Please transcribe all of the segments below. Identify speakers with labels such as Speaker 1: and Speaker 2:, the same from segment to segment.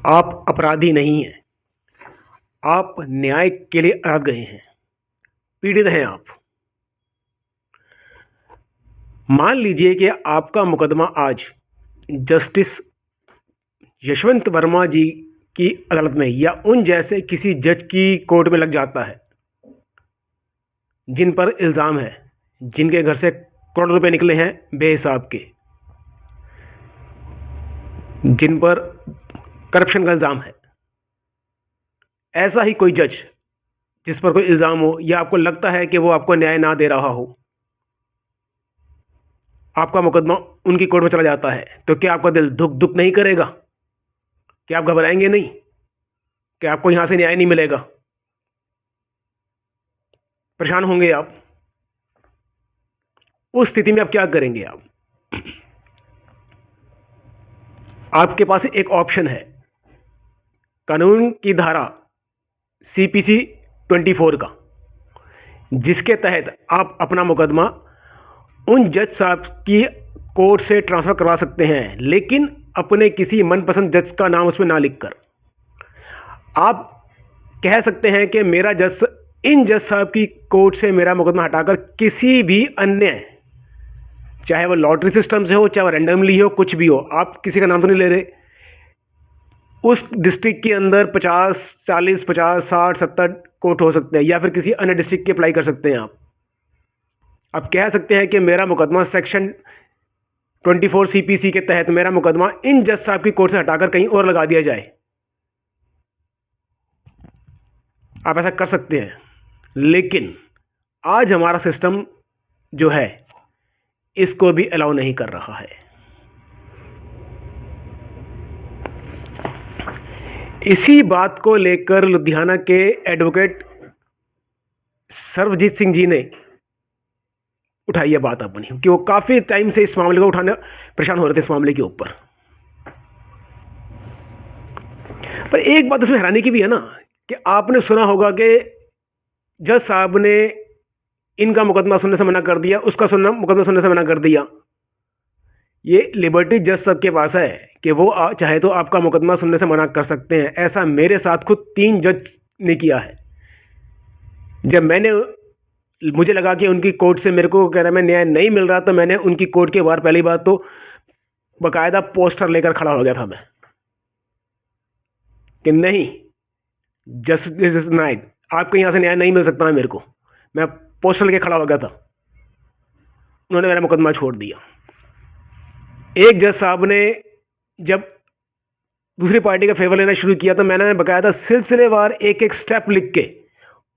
Speaker 1: आप अपराधी नहीं हैं, आप न्याय के लिए अड़ग गए हैं, पीड़ित हैं आप। मान लीजिए कि आपका मुकदमा आज जस्टिस यशवंत वर्मा जी की अदालत में या उन जैसे किसी जज की कोर्ट में लग जाता है जिन पर इल्ज़ाम है, जिनके घर से करोड़ों रुपए निकले हैं बेहिसाब के, जिन पर करप्शन का इल्ज़ाम है। ऐसा ही कोई जज जिस पर कोई इल्ज़ाम हो या आपको लगता है कि वो आपको न्याय ना दे रहा हो, आपका मुकदमा उनकी कोर्ट में चला जाता है, तो क्या आपका दिल धुक धुक नहीं करेगा? क्या आप घबराएंगे नहीं कि आपको यहां से न्याय नहीं मिलेगा? परेशान होंगे आप। उस स्थिति में आप क्या करेंगे? आपके पास एक ऑप्शन है, कानून की धारा CPC 24 का, जिसके तहत आप अपना मुकदमा उन जज साहब की कोर्ट से ट्रांसफ़र करवा सकते हैं, लेकिन अपने किसी मनपसंद जज का नाम उसमें ना लिखकर। आप कह सकते हैं कि मेरा जज इन जज साहब की कोर्ट से मेरा मुकदमा हटाकर किसी भी अन्य, चाहे वो लॉटरी सिस्टम से हो, चाहे वो रैंडमली हो, कुछ भी हो, आप किसी का नाम तो नहीं ले रहे, उस डिस्ट्रिक्ट के अंदर 50, 40, 50, 60, 70 कोर्ट हो सकते हैं, या फिर किसी अन्य डिस्ट्रिक्ट के अप्लाई कर सकते हैं आप कह सकते हैं कि मेरा मुकदमा सेक्शन 24 CPC के तहत मेरा मुकदमा इन जज साहब की कोर्ट से हटाकर कहीं और लगा दिया जाए। आप ऐसा कर सकते हैं, लेकिन आज हमारा सिस्टम जो है इसको भी अलाउ नहीं कर रहा है। इसी बात को लेकर लुधियाना के एडवोकेट सर्वजीत सिंह जी ने उठाई है बात अपनी, कि वो काफ़ी टाइम से इस मामले को उठाने परेशान हो रहे थे इस मामले के ऊपर। पर एक बात उसमें हैरानी की भी है ना, कि आपने सुना होगा कि जज साहब ने इनका मुकदमा सुनने से मना कर दिया, उसका मुकदमा सुनने से मना कर दिया। ये लिबर्टी जज साहब के पास है कि वो चाहे तो आपका मुकदमा सुनने से मना कर सकते हैं। ऐसा मेरे साथ खुद 3 जज ने किया है। जब मुझे लगा कि उनकी कोर्ट से मेरे को कह रहा मैं न्याय नहीं मिल रहा, तो मैंने उनकी कोर्ट के बाहर पहली बात तो बाकायदा पोस्टर लेकर खड़ा हो गया था मैं, कि नहीं, जस्टिस नाइट, आपको यहाँ से न्याय नहीं मिल सकता है मेरे को। मैं पोस्टर लेकर खड़ा हो गया था, उन्होंने मेरा मुकदमा छोड़ दिया। एक जज साहब ने जब दूसरी पार्टी का फेवर लेना शुरू किया, तो मैंने बाकायदा सिलसिलेवार एक एक स्टेप लिख के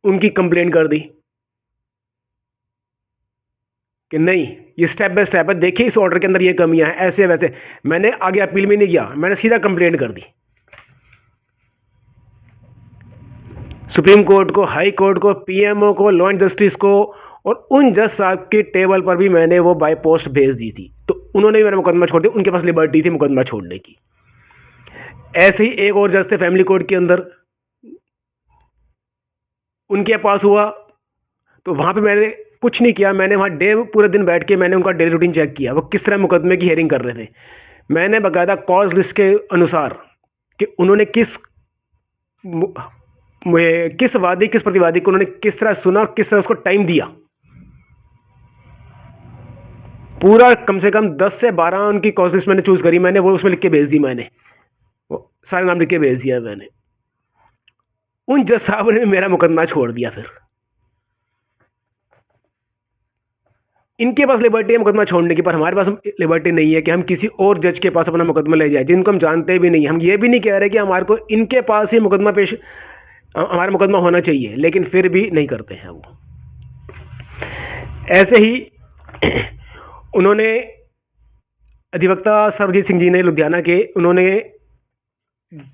Speaker 1: उनकी कंप्लेंट कर दी कि नहीं, ये स्टेप बाय स्टेप है, देखिए इस ऑर्डर के अंदर ये कमियां हैं, ऐसे वैसे। मैंने आगे अपील में नहीं किया, मैंने सीधा कंप्लेंट कर दी सुप्रीम कोर्ट को, हाई कोर्ट को, PMO को, लॉ एंड जस्टिस को, और उन जज साहब के टेबल पर भी मैंने वो बाय पोस्ट भेज दी थी। तो उन्होंने भी मेरा मुकदमा छोड़ दिया, उनके पास लिबर्टी थी मुकदमा छोड़ने की। ऐसे ही एक और जज थे फैमिली कोर्ट के अंदर, उनके पास हुआ, तो वहाँ पे मैंने कुछ नहीं किया। मैंने वहाँ पूरे दिन बैठ के मैंने उनका डेली रूटीन चेक किया, वो किस तरह मुकदमे की हेयरिंग कर रहे थे। मैंने बाकायदा कॉज लिस्ट के अनुसार कि उन्होंने किस वादी किस प्रतिवादी को उन्होंने किस तरह सुना, किस तरह उसको टाइम दिया, पूरा कम से कम 10 से 12 उनकी कॉज लिस्ट मैंने चूज करी। मैंने वो उसमें लिख के भेज दी, मैंने वो सारे नाम लिख के भेज दिया मैंने। उन जज साहब ने मेरा मुकदमा छोड़ दिया। फिर इनके पास लिबर्टी है मुकदमा छोड़ने की, पर हमारे पास लिबर्टी नहीं है कि हम किसी और जज के पास अपना मुकदमा ले जाए जिनको हम जानते भी नहीं। हम ये भी नहीं कह रहे कि हमारे को इनके पास ही हमारा मुकदमा होना चाहिए, लेकिन फिर भी नहीं करते हैं वो। ऐसे ही उन्होंने अधिवक्ता सर्वजीत सिंह जी ने लुधियाना के, उन्होंने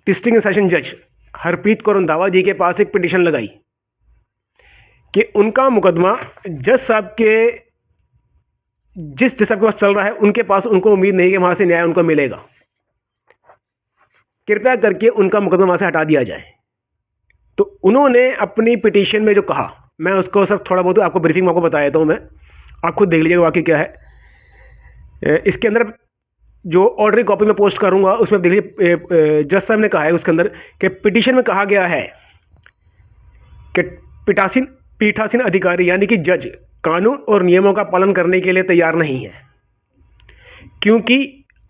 Speaker 1: डिस्ट्रिक्ट सेशन जज हरप्रीत कौर रंधावा जी के पास एक पिटीशन लगाई कि उनका मुकदमा जज साहब के जिस जज साहब के पास चल रहा है, उनके पास उनको उम्मीद नहीं कि वहां से न्याय उनको मिलेगा, कृपया करके उनका मुकदमा वहां से हटा दिया जाए। तो उन्होंने अपनी पिटीशन में जो कहा, मैं उसको सब थोड़ा बहुत आपको ब्रीफिंग में आपको बताया था मैं, आप खुद देख लीजिएगा वाकई क्या है। इसके अंदर जो ऑर्डर की कॉपी मैं पोस्ट करूंगा उसमें देखिए जज साहब ने कहा है उसके अंदर कि पिटीशन में कहा गया है कि पीठासीन अधिकारी यानी कि जज कानून और नियमों का पालन करने के लिए तैयार नहीं है, क्योंकि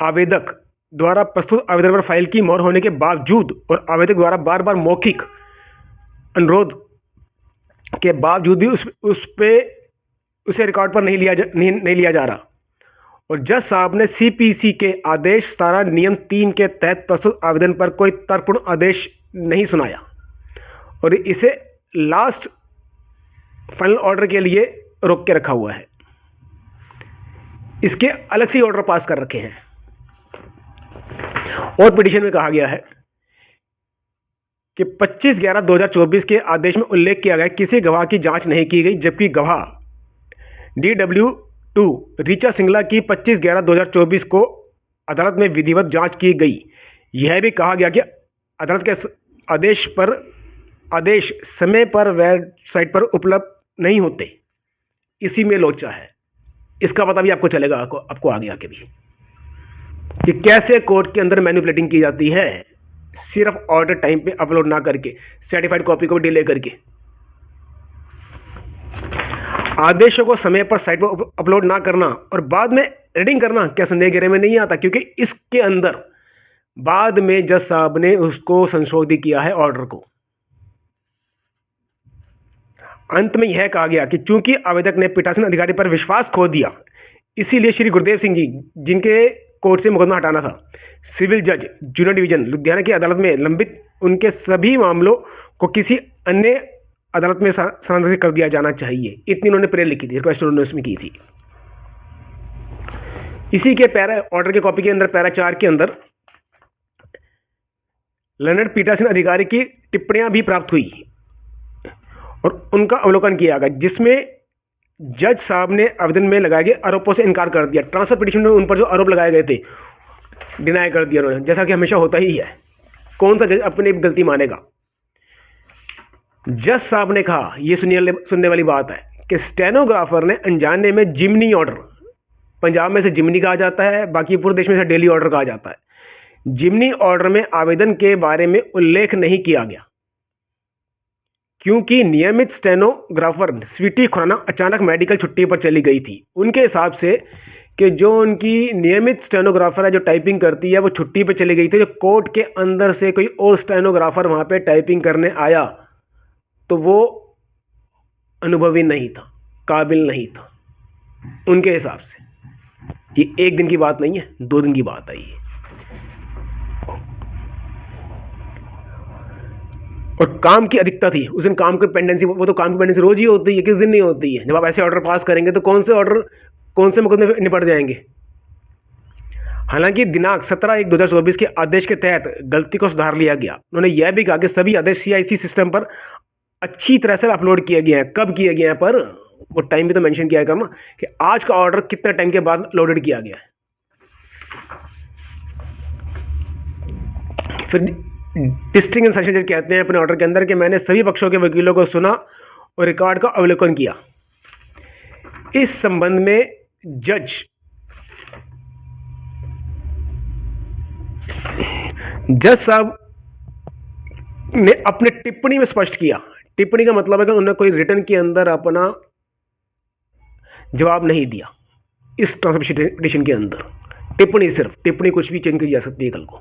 Speaker 1: आवेदक द्वारा प्रस्तुत आवेदन पर फाइल की मोहर होने के बावजूद और आवेदक द्वारा बार बार मौखिक अनुरोध के बावजूद भी उसे रिकॉर्ड पर नहीं लिया जा रहा। और जज साहब ने सीपीसी के आदेश 17 नियम 3 के तहत प्रस्तुत आवेदन पर कोई तर्कपूर्ण आदेश नहीं सुनाया और इसे लास्ट फाइनल ऑर्डर के लिए रोक के रखा हुआ है। इसके अलग से ऑर्डर पास कर रखे हैं। और पिटीशन में कहा गया है कि 25/11/2024 के आदेश में उल्लेख किया गया किसी गवाह की जांच नहीं की गई, जबकि गवाह DW2 ऋचा सिंगला की 25/11/2024 को अदालत में विधिवत जांच की गई। यह भी कहा गया कि अदालत के आदेश समय पर वेबसाइट पर उपलब्ध नहीं होते। इसी में लोचा है। इसका पता भी आपको चलेगा आपको आगे आके भी कि कैसे कोर्ट के अंदर मैनिपुलेटिंग की जाती है, सिर्फ ऑर्डर टाइम पे अपलोड ना करके, सर्टिफाइड कॉपी को भी डिले करके। आदेशों को समय पर साइट पर अपलोड ना करना और बाद में एडिटिंग करना क्या संदेह घेरे में नहीं आता, क्योंकि इसके अंदर बाद में जज साहब ने उसको संशोधित किया है ऑर्डर को। अंत में यह कहा गया कि चूंकि आवेदक ने पीठासीन अधिकारी पर विश्वास खो दिया, इसीलिए श्री गुरुदेव सिंह जी, जिनके कोर्ट से मुकदमा हटाना था, सिविल जज जूनियर डिवीजन लुधियाना की अदालत में लंबित उनके सभी मामलों को किसी अन्य अदालत में स्थानांतरित कर दिया जाना चाहिए। इतनी उन्होंने प्रेयर लिखी थी, रिक्वेस्ट उन्होंने उसमें की थी। इसी के ऑर्डर के कॉपी के अंदर पैरा 4 के अंदर लर्नड पीठासीन अधिकारी की टिप्पणियां भी प्राप्त हुई और उनका अवलोकन किया गया, जिसमें जज साहब ने आवेदन में लगाए गए आरोपों से इनकार कर दिया। ट्रांसफर पिटीशन में उन पर जो आरोप लगाए गए थे डिनाई कर दिया उन्होंने, जैसा कि हमेशा होता ही है। कौन सा जज अपनी गलती मानेगा। जज साहब ने कहा, यह सुनने वाली बात है कि स्टेनोग्राफर ने अनजाने में जिमनी ऑर्डर, पंजाब में से जिमनी कहा जाता है, बाकी पूरे देश में से डेली ऑर्डर कहा जाता है, जिमनी ऑर्डर में आवेदन के बारे में उल्लेख नहीं किया गया, क्योंकि नियमित स्टेनोग्राफर स्वीटी खुराना अचानक मेडिकल छुट्टी पर चली गई थी। उनके हिसाब से कि जो उनकी नियमित स्टेनोग्राफर है जो टाइपिंग करती है वो छुट्टी पर चली गई थी। जो कोर्ट के अंदर से कोई और स्टेनोग्राफर वहाँ पे टाइपिंग करने आया तो वो अनुभवी नहीं था, काबिल नहीं था उनके हिसाब से। ये एक दिन की बात नहीं है, 2 दिन की बात है ये। और काम की अधिकता थी उस दिन, काम की पेंडेंसी, वो तो काम की पेंडेंसी रोज ही होती है, किस दिन नहीं होती है। जब आप ऐसे ऑर्डर पास करेंगे तो कौन से मुकदमे निपट जाएंगे। हालांकि दिनांक 17/1/2024 के आदेश के तहत गलती को सुधार लिया गया। उन्होंने यह भी कहा कि सभी आदेश CIC सिस्टम पर अच्छी तरह से अपलोड किए गए हैं। कब किए गए हैं पर वो टाइम भी तो मेंशन किया करना कि आज का ऑर्डर कितने टाइम के बाद लोडेड किया गया है। फिर डिस्ट्रिक्ट एंड सेशन जज कहते हैं अपने ऑर्डर के अंदर कि मैंने सभी पक्षों के वकीलों को सुना और रिकॉर्ड का अवलोकन किया। इस संबंध में जज साहब ने अपने टिप्पणी में स्पष्ट किया। टिप्पणी का मतलब है कि उन्होंने कोई रिटर्न के अंदर अपना जवाब नहीं दिया। इस ट्रांसफर पिटीशन के अंदर टिप्पणी कुछ भी चेंज की जा सकती है कल को,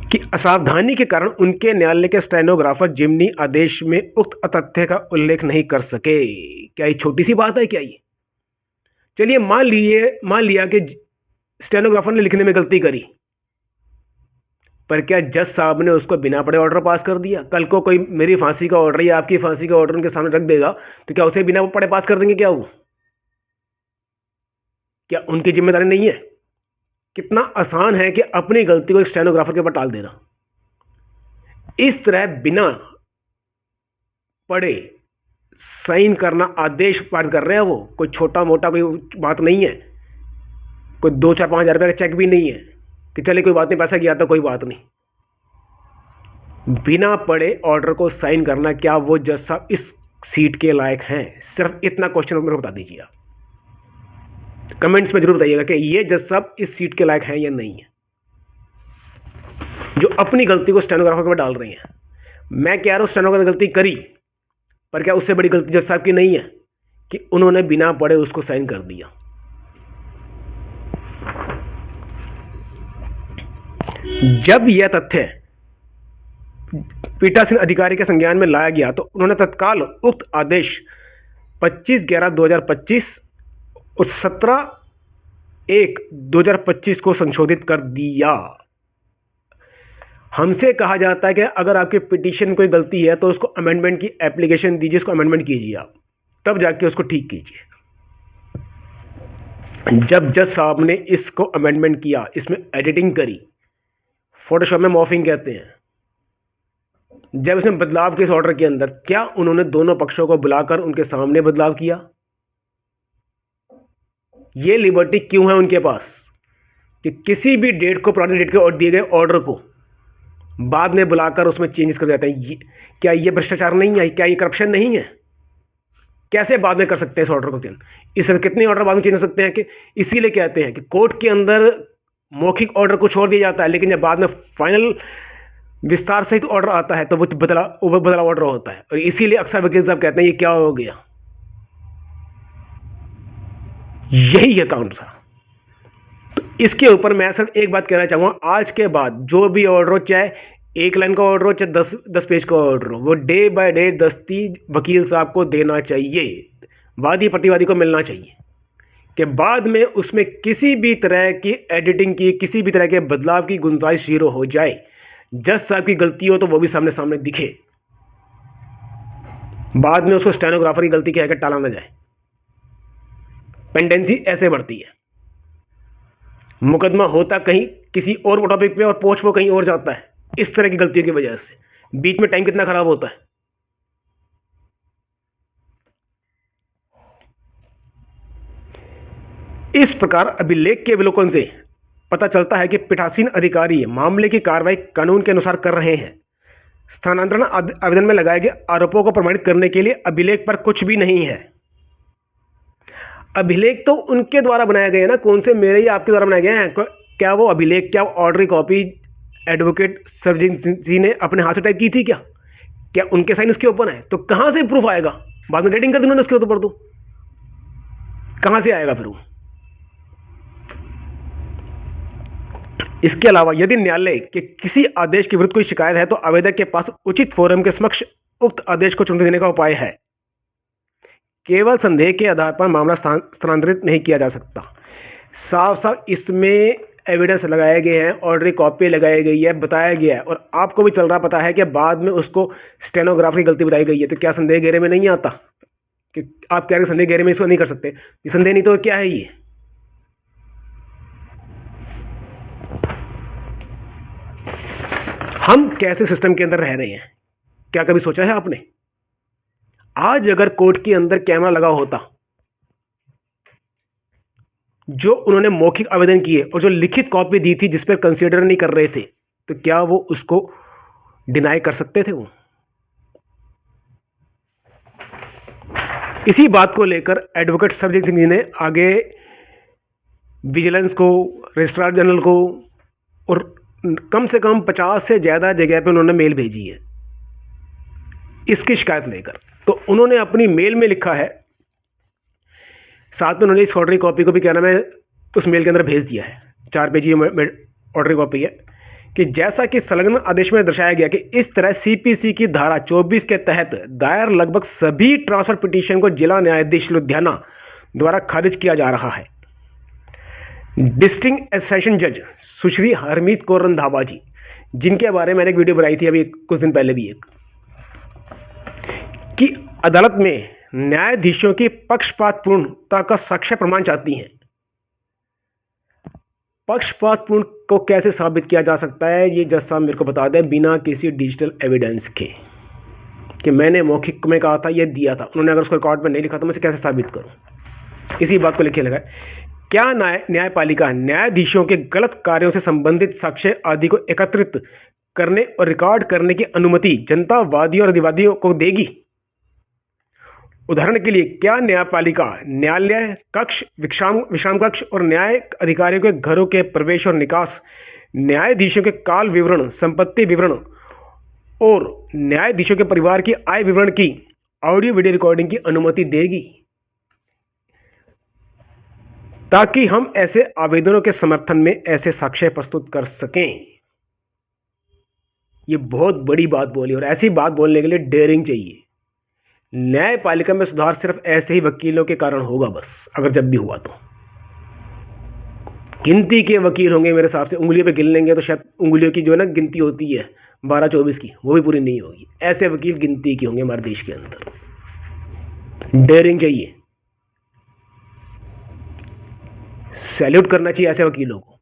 Speaker 1: कि असावधानी के कारण उनके न्यायालय के स्टेनोग्राफर जिमनी आदेश में उक्त तथ्य का उल्लेख नहीं कर सके। क्या ये छोटी सी बात है क्या ये? चलिए मान लिया कि स्टेनोग्राफर ने लिखने में गलती करी, पर क्या जज साहब ने उसको बिना पढ़े ऑर्डर पास कर दिया? कल को कोई मेरी फांसी का ऑर्डर या आपकी फांसी का ऑर्डर उनके सामने रख देगा तो क्या उसे बिना पढ़े पास कर देंगे? क्या उनकी जिम्मेदारी नहीं है? कितना आसान है कि अपनी गलती को एक स्टेनोग्राफर के ऊपर टाल देना। इस तरह बिना पढ़े साइन करना, आदेश पारित कर रहे हैं वो, कोई छोटा मोटा कोई बात नहीं है, कोई 2-4-5 हज़ार रुपये का चेक भी नहीं है कि चले कोई बात नहीं, पैसा गया तो कोई बात नहीं। बिना पढ़े ऑर्डर को साइन करना, क्या वो जज साहब इस सीट के लायक हैं? सिर्फ इतना क्वेश्चन मेरे को बता दीजिए आप। कमेंट्स में जरूर बताइएगा कि ये जज साहब इस सीट के लायक हैं या नहीं है, जो अपनी गलती को स्टेनोग्राफर पर डाल रहे हैं। मैं कह रहा हूं स्टेनोग्राफर ने गलती करी, पर क्या उससे बड़ी गलती जज साहब की नहीं है कि उन्होंने बिना पढ़े उसको साइन कर दिया। जब यह तथ्य पीठासीन अधिकारी के संज्ञान में लाया गया तो उन्होंने तत्काल उक्त आदेश 25/11/2025 और 17/1/2025 को संशोधित कर दिया। हमसे कहा जाता है कि अगर आपकी पिटीशन कोई गलती है तो उसको अमेंडमेंट की एप्लीकेशन दीजिए, उसको अमेंडमेंट कीजिए आप, तब जाके उसको ठीक कीजिए। जब जज साहब ने इसको अमेंडमेंट किया, इसमें एडिटिंग करी, फोटोशॉप में मॉर्फिंग कहते हैं, जब इसमें बदलाव के इस ऑर्डर के अंदर, क्या उन्होंने दोनों पक्षों को बुलाकर उनके सामने बदलाव किया? ये लिबर्टी क्यों है उनके पास कि किसी भी डेट को, पुरानी डेट के और दिए गए ऑर्डर को बाद में बुलाकर उसमें चेंजेस कर देते हैं? क्या ये भ्रष्टाचार नहीं है? क्या ये करप्शन नहीं है? कैसे बाद में कर सकते हैं इस ऑर्डर को चेंज? इससे कितने ऑर्डर बाद में चेंज हो सकते हैं कि इसीलिए कहते हैं कि कोर्ट के अंदर मौखिक ऑर्डर को छोड़ दिया जाता है, लेकिन जब बाद में फाइनल विस्तार सहित ऑर्डर आता है तो वो बदला ऑर्डर होता है। और इसीलिए अक्सर वकील साहब कहते हैं ये क्या हो गया, यही है काउंट साहब। तो इसके ऊपर मैं सिर्फ एक बात कहना चाहूँगा, आज के बाद जो भी ऑर्डर हो, चाहे 1 लाइन का ऑर्डर हो, चाहे 10 पेज का ऑर्डर हो, वो डे बाय डे दस्ती वकील साहब को देना चाहिए, वादी प्रतिवादी को मिलना चाहिए, कि बाद में उसमें किसी भी तरह की एडिटिंग की, किसी भी तरह के बदलाव की गुंजाइश जीरो हो जाए। जज साहब की गलती हो तो वो भी सामने सामने दिखे, बाद में उसको स्टेनोग्राफर की गलती कहकर टाला ना जाए। पेंडेंसी ऐसे बढ़ती है, मुकदमा होता कहीं किसी और टॉपिक पे और पहुंच वो कहीं और जाता है, इस तरह की गलतियों की वजह से बीच में टाइम कितना खराब होता है। इस प्रकार अभिलेख के अवलोकन से पता चलता है कि पीठासीन अधिकारी मामले की कार्रवाई कानून के अनुसार कर रहे हैं। स्थानांतरण आवेदन में लगाए गए आरोपों को प्रमाणित करने के लिए अभिलेख पर कुछ भी नहीं है। अभिलेख तो उनके द्वारा बनाए गए हैं ना, कौन से मेरे या आपके द्वारा बनाए गए हैं? क्या वो अभिलेख, क्या ऑर्डर कॉपी एडवोकेट सरजीत जी ने अपने हाथ से टाइप की थी? क्या उनके साइन उसके ऊपर है? तो कहां से प्रूफ आएगा? बाद में डेटिंग कर दी उन्होंने उसके ऊपर, तो कहां से आएगा फिर वो? इसके अलावा यदि न्यायालय के किसी आदेश के विरुद्ध कोई शिकायत है तो आवेदक के पास उचित फोरम के समक्ष उक्त आदेश को चुनौती देने का उपाय है। केवल संदेह के आधार पर मामला स्थानांतरित नहीं किया जा सकता। साफ साफ इसमें एविडेंस लगाए गए हैं, ऑर्डर कॉपी लगाई गई है, बताया गया है, और आपको भी चल रहा पता है कि बाद में उसको स्टेनोग्राफर की गलती बताई गई है। तो क्या संदेह घेरे में नहीं आता कि आप कह रहे संदेह घेरे में इसको नहीं कर सकते? ये संदेह नहीं तो क्या है ये? हम कैसे सिस्टम के अंदर रह रहे हैं, क्या कभी सोचा है आपने? आज अगर कोर्ट के अंदर कैमरा लगा होता, जो उन्होंने मौखिक आवेदन किए और जो लिखित कॉपी दी थी जिस पर कंसीडर नहीं कर रहे थे, तो क्या वो उसको डिनाई कर सकते थे? वो इसी बात को लेकर एडवोकेट सरजीत सिंह जी ने आगे विजिलेंस को, रजिस्ट्रार जनरल को, और कम से कम 50 से ज़्यादा जगह पे उन्होंने मेल भेजी है इसकी शिकायत लेकर। तो उन्होंने अपनी मेल में लिखा है, साथ में उन्होंने इस ऑर्डर कॉपी को भी क्या नाम है उस मेल के अंदर भेज दिया है। 4 पेज की ऑर्डर कॉपी है कि जैसा कि संलग्न आदेश में दर्शाया गया कि इस तरह सीपीसी की धारा 24 के तहत दायर लगभग सभी ट्रांसफर पिटीशन को जिला न्यायाधीश लुधियाना द्वारा खारिज किया जा रहा है। डिस्ट्रिक्ट सेशन जज सुश्री हरमीत कौर रंधावा जी, जिनके बारे में मैंने एक वीडियो बनाई थी अभी कुछ दिन पहले भी एक, कि अदालत में न्यायाधीशों की पक्षपातपूर्णता का साक्ष्य प्रमाण चाहती हैं। पक्षपातपूर्ण को कैसे साबित किया जा सकता है, ये जज साहब मेरे को बता दें बिना किसी डिजिटल एविडेंस के, कि मैंने मौखिक में कहा था, ये दिया था। उन्होंने अगर उसको रिकॉर्ड में नहीं लिखा तो मैं इसे कैसे साबित करूं? इसी बात को लिखे लगा। क्या न्यायपालिका न्यायाधीशों के गलत कार्यों से संबंधित साक्ष्य आदि को एकत्रित करने और रिकॉर्ड करने की अनुमति जनता, वादियों और अधिवादियों को देगी? उदाहरण के लिए, क्या न्यायपालिका न्यायालय कक्ष, विश्राम कक्ष और न्यायिक अधिकारियों के घरों के प्रवेश और निकास, न्यायाधीशों के काल विवरण, संपत्ति विवरण और न्यायाधीशों के परिवार की आय विवरण की ऑडियो वीडियो रिकॉर्डिंग की अनुमति देगी? ताकि हम ऐसे आवेदनों के समर्थन में ऐसे साक्ष्य प्रस्तुत कर सकें। ये बहुत बड़ी बात बोली, और ऐसी बात बोलने के लिए डेयरिंग चाहिए। न्यायपालिका में सुधार सिर्फ ऐसे ही वकीलों के कारण होगा बस, अगर जब भी हुआ तो। गिनती के वकील होंगे मेरे हिसाब से, उंगलियों पे गिन लेंगे तो शायद उंगलियों की जो है ना गिनती होती है 12-24 की, वो भी पूरी नहीं होगी। ऐसे वकील गिनती के होंगे हमारे देश के अंदर। डेयरिंग चाहिए, सैल्यूट करना चाहिए ऐसे वकीलों को,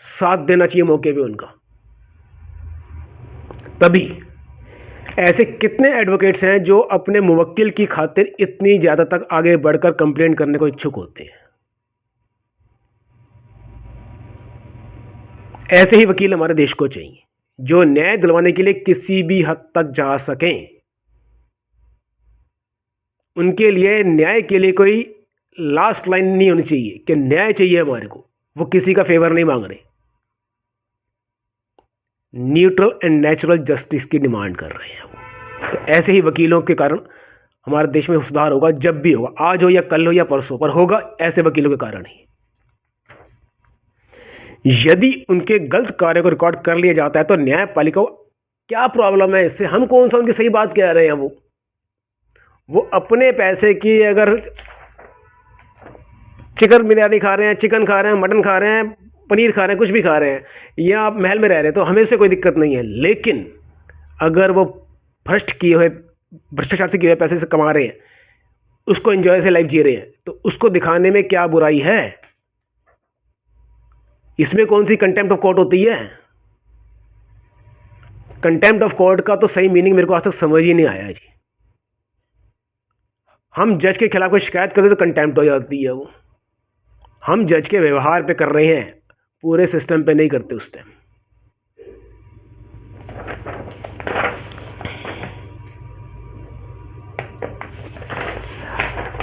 Speaker 1: साथ देना चाहिए मौके पे उनका। तभी ऐसे कितने एडवोकेट्स हैं जो अपने मुवक्किल की खातिर इतनी ज़्यादा तक आगे बढ़कर कंप्लेंट करने को इच्छुक होते हैं। ऐसे ही वकील हमारे देश को चाहिए, जो न्याय दिलवाने के लिए किसी भी हद तक जा सकें। उनके लिए न्याय के लिए कोई लास्ट लाइन नहीं होनी चाहिए कि न्याय चाहिए हमारे को, वो किसी का फेवर नहीं मांग रहे, न्यूट्रल एंड नेचुरल जस्टिस की डिमांड कर रहे हैं वो। तो ऐसे ही वकीलों के कारण हमारे देश में सुधार होगा, जब भी होगा, आज हो या कल हो या परसों, पर होगा ऐसे वकीलों के कारण ही। यदि उनके गलत कार्य को रिकॉर्ड कर लिया जाता है तो न्यायपालिका को क्या प्रॉब्लम है इससे? हम कौन सा उनकी सही बात कह रहे हैं? वो अपने पैसे की अगर चिकन बिरयानी खा रहे हैं, चिकन खा रहे हैं, मटन खा रहे हैं, पनीर खा रहे हैं, कुछ भी खा रहे हैं, या आप महल में रह रहे हैं, तो हमें उससे कोई दिक्कत नहीं है। लेकिन अगर वो भ्रष्टाचार से किए हुए पैसे से कमा रहे हैं, उसको एंजॉय से लाइफ जी रहे हैं, तो उसको दिखाने में क्या बुराई है? इसमें कौन सी कंटेम्प्ट ऑफ कोर्ट होती है? कंटेम्प्ट ऑफ कोर्ट का तो सही मीनिंग मेरे को आज तक समझ ही नहीं आया जी। हम जज के खिलाफ कोई शिकायत करते तो कंटेम्प्ट हो जाती है वो। हम जज के व्यवहार पे कर रहे हैं, पूरे सिस्टम पे नहीं करते उस टाइम।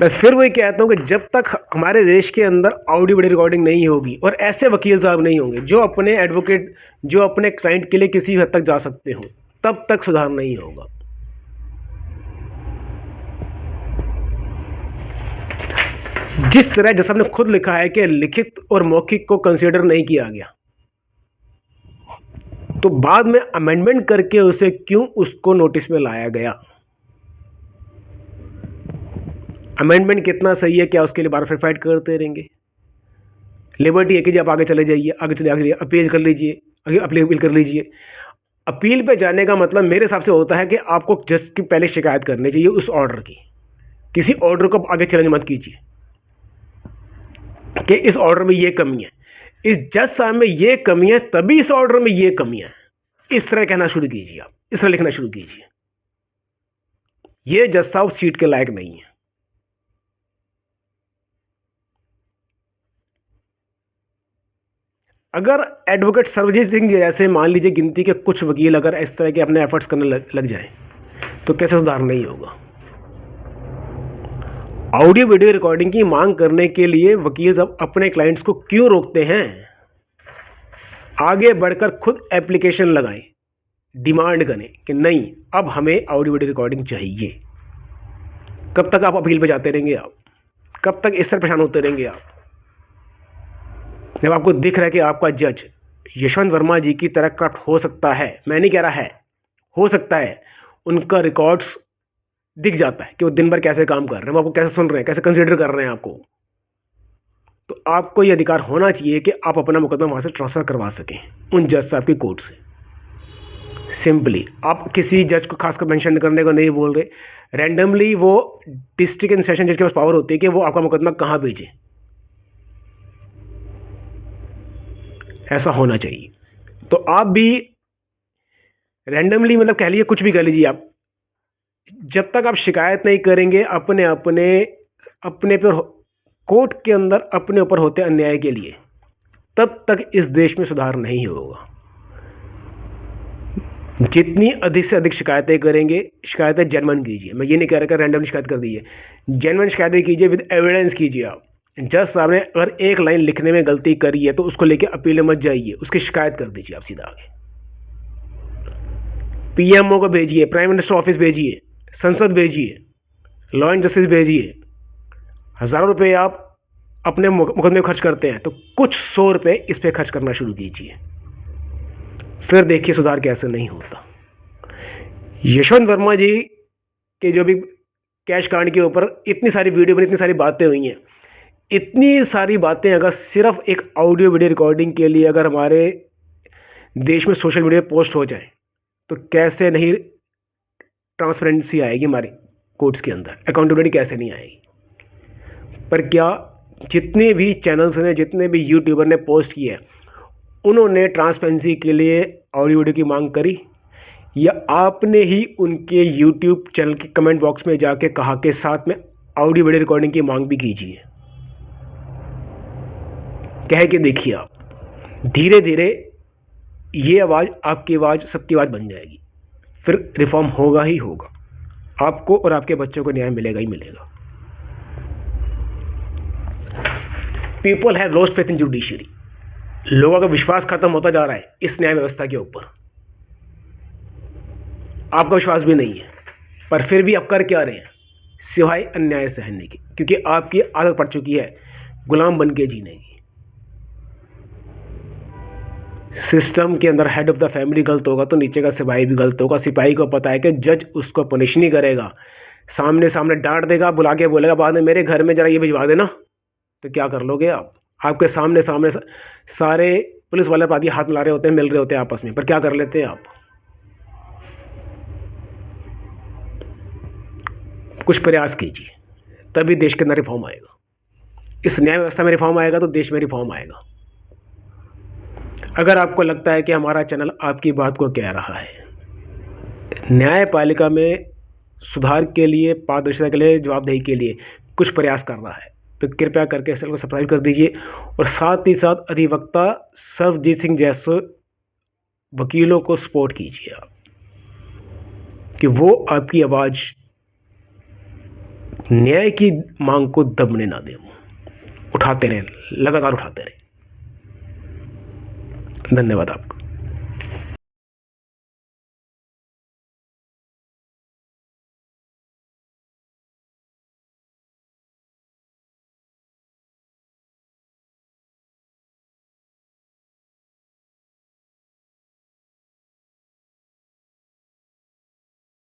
Speaker 1: मैं फिर वही कहता हूं कि जब तक हमारे देश के अंदर ऑडियो वीडियो रिकॉर्डिंग नहीं होगी और ऐसे वकील साहब नहीं होंगे जो अपने एडवोकेट, जो अपने क्लाइंट के लिए किसी हद तक जा सकते हो, तब तक सुधार नहीं होगा। जिस तरह जैसा आपने खुद लिखा है कि लिखित और मौखिक को कंसीडर नहीं किया गया, तो बाद में अमेंडमेंट करके उसे क्यों उसको नोटिस में लाया गया? अमेंडमेंट कितना सही है, क्या उसके लिए बार फाइट करते रहेंगे? लिबर्टी है कि जी आप आगे चले जाइए, आगे चले जाइए, अपील कर लीजिए, आगे अपील कर लीजिए। अपील पे जाने का मतलब मेरे हिसाब से होता है कि आपको जज की पहले शिकायत करनी चाहिए उस ऑर्डर की। किसी ऑर्डर को आगे चैलेंज मत कीजिए कि इस ऑर्डर में ये कमी है, इस जज साहब में ये कमी है, तभी इस ऑर्डर में ये कमी है। इस तरह कहना शुरू कीजिए, आप इस तरह लिखना शुरू कीजिए, ये जज साहब सीट के लायक नहीं है। अगर एडवोकेट सरबजीत सिंह जैसे मान लीजिए गिनती के कुछ वकील अगर इस तरह के अपने एफर्ट्स करने लग जाएं, तो कैसे सुधार नहीं होगा? ऑडियो वीडियो रिकॉर्डिंग की मांग करने के लिए वकील सब अपने क्लाइंट्स को क्यों रोकते हैं? आगे बढ़कर खुद एप्लीकेशन लगाएं, डिमांड करें कि नहीं, अब हमें ऑडियो वीडियो रिकॉर्डिंग चाहिए। कब तक आप अपील पे जाते रहेंगे? आप कब तक इस तरह परेशान होते रहेंगे? आप जब आपको दिख रहा है कि आपका जज यशवंत वर्मा जी की तरह करप्ट हो सकता है, मैं नहीं कह रहा है, हो सकता है, उनका रिकॉर्ड्स दिख जाता है कि वो दिन भर कैसे काम कर रहे हैं, वो आपको कैसे सुन रहे हैं, कैसे कंसीडर कर रहे हैं आपको, तो आपको ये अधिकार होना चाहिए कि आप अपना मुकदमा वहाँ से ट्रांसफ़र करवा सकें उन जज साहब की कोर्ट से। सिंपली आप किसी जज को खासकर मेंशन करने को नहीं बोल रहे, रैंडमली वो डिस्ट्रिक्ट एंड सेशन जज के पास पावर होती है कि वो आपका मुकदमा कहाँ भेजे, ऐसा होना चाहिए। तो आप भी रैंडमली, मतलब कह लीजिए कुछ भी कह लीजिए, आप जब तक आप शिकायत नहीं करेंगे अपने पर कोर्ट के अंदर अपने ऊपर होते अन्याय के लिए, तब तक इस देश में सुधार नहीं होगा। जितनी अधिक से अधिक शिकायतें करेंगे, शिकायतें जेन्युइन कीजिए। मैं ये नहीं कह रहा कि रैंडम शिकायत कर दीजिए, जेन्युइन शिकायतें कीजिए, विद एविडेंस कीजिए। आप जज साहब ने अगर एक लाइन लिखने में गलती करी है तो उसको लेके अपील में मत जाइए, उसकी शिकायत कर दीजिए आप सीधा आगे। पीएमओ को भेजिए, प्राइम मिनिस्टर ऑफिस भेजिए, संसद भेजिए, लॉ एंड जस्टिस भेजिए। हज़ारों रुपये आप अपने मुकदमे में खर्च करते हैं तो कुछ 100 रुपये इस पर खर्च करना शुरू कीजिए, फिर देखिए सुधार कैसे नहीं होता। यशवंत वर्मा जी के जो भी कैश कांड के ऊपर इतनी सारी वीडियो बनी, इतनी सारी बातें हुई हैं, इतनी सारी बातें अगर सिर्फ एक ऑडियो वीडियो रिकॉर्डिंग के लिए अगर हमारे देश में सोशल मीडिया पोस्ट हो जाए तो कैसे नहीं ट्रांसपेरेंसी आएगी हमारे कोर्ट्स के अंदर, अकाउंटेबिलिटी कैसे नहीं आएगी। पर क्या जितने भी चैनल्स ने, जितने भी यूट्यूबर ने पोस्ट किया, उन्होंने ट्रांसपेरेंसी के लिए ऑडियो वीडियो की मांग करी, या आपने ही उनके यूट्यूब चैनल के कमेंट बॉक्स में जाके कहा कि साथ में ऑडियो वीडियो रिकॉर्डिंग की मांग भी कीजिए? कह के देखिए आप, धीरे धीरे ये आवाज़ आपकी आवाज़ सबकी आवाज़ बन जाएगी, फिर रिफॉर्म होगा ही होगा, आपको और आपके बच्चों को न्याय मिलेगा ही मिलेगा। People have lost faith in judiciary. लोगों का विश्वास खत्म होता जा रहा है इस न्याय व्यवस्था के ऊपर। आपका विश्वास भी नहीं है, पर फिर भी आप कर क्या रहे हैं सिवाय अन्याय सहने की, क्योंकि आपकी आदत पड़ चुकी है गुलाम बन के जीने की। सिस्टम के अंदर हेड ऑफ द फैमिली गलत होगा तो नीचे का सिपाही भी गलत होगा। सिपाही को पता है कि जज उसको पनिश नहीं करेगा, सामने सामने डांट देगा, बुला के बोलेगा बाद में मेरे घर में जरा ये भिजवा देना, तो क्या कर लोगे आप? आपके सामने सामने सारे पुलिस वाले अपराधी हाथ मिला रहे होते हैं, मिल रहे होते हैं आपस में, पर क्या कर लेते हैं आप? कुछ प्रयास कीजिए, तभी देश के अंदर रिफॉर्म आएगा। इस न्याय व्यवस्था में रिफॉर्म आएगा तो देश में रिफॉर्म आएगा। अगर आपको लगता है कि हमारा चैनल आपकी बात को कह रहा है, न्यायपालिका में सुधार के लिए, पारदर्शिता के लिए, जवाबदेही के लिए कुछ प्रयास कर रहा है, तो कृपया करके इस चैनल को सब्सक्राइब कर दीजिए। और साथ ही साथ अधिवक्ता सर्वजीत सिंह जैसे वकीलों को सपोर्ट कीजिए आप, कि वो आपकी आवाज़ न्याय की मांग को दबने ना दें, उठाते रहें, लगातार उठाते रहें। धन्यवाद आपका।